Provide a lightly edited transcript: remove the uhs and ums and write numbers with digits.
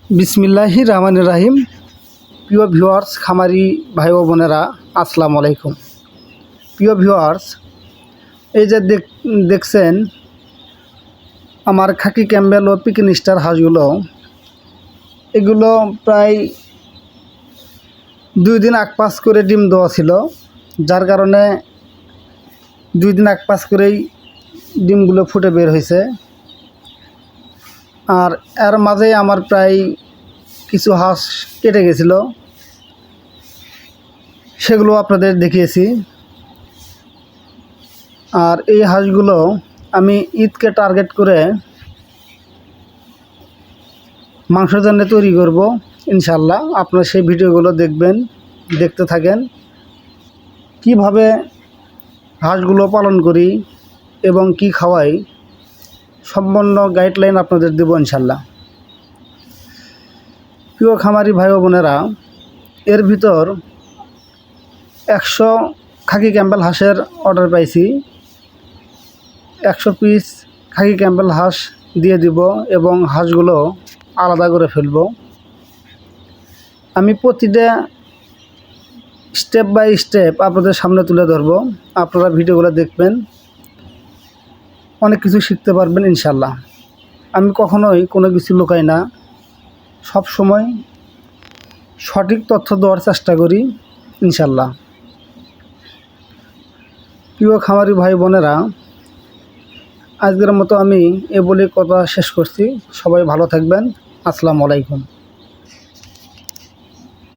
বিসমিল্লাহির রহমানির রহিম। প্রিয় ভিউয়ার্স, খামারি ভাই ও বোনেরা, আসসালামু আলাইকুম। প্রিয় ভিউয়ার্স, এই যে দেখছেন আমার খাকি ক্যাম্বেল ও পিকিন স্টার হাঁসগুলো, এগুলো প্রায় 2 দিন আগ-পাশ করে ডিম দেওয়া ছিল, যার কারণে 2 দিন আগ-পাশ করেই ডিমগুলো ফুটে বের হয়েছে। আর এর মাঝে আমার প্রায় কিছু হাঁস কেটে গেছিল, সেগুলো আপনাদের দেখিয়েছি। আর এই হাঁসগুলো আমি ঈদকে টার্গেট করে মাংসের জন্য তৈরি করব ইনশাল্লাহ। আপনারা সেই ভিডিওগুলো দেখতে থাকেন, কিভাবে হাঁসগুলো পালন করি এবং কি খাওয়াই, সম্পূর্ণ গাইডলাইন আপনাদের দেব ইনশাল্লাহ। প্রিয় খামারি ভাই ও বোনেরা, এর ভিতর 100 খাকি ক্যাম্বেল হাঁসের অর্ডার পাইছি। 100 পিস খাকি ক্যাম্বেল হাঁস দিয়ে দিব এবং হাঁসগুলো আলাদা করে ফেলব। আমি প্রতিটা স্টেপ বাই স্টেপ আপনাদের সামনে তুলে ধরব। আপনারা ভিডিওগুলো দেখবেন, অনেক কিছু শিখতে পারবেন ইনশাল্লাহ। আমি কখনোই কোনো কিছু লুকাই না, সব সময় সঠিক তথ্য দেওয়ার চেষ্টা করি ইনশাল্লাহ। প্রিয় খামারি ভাই বোনেরা, আজকের মতো আমি এ বলে কথা শেষ করছি। সবাই ভালো থাকবেন। আসসালামু আলাইকুম।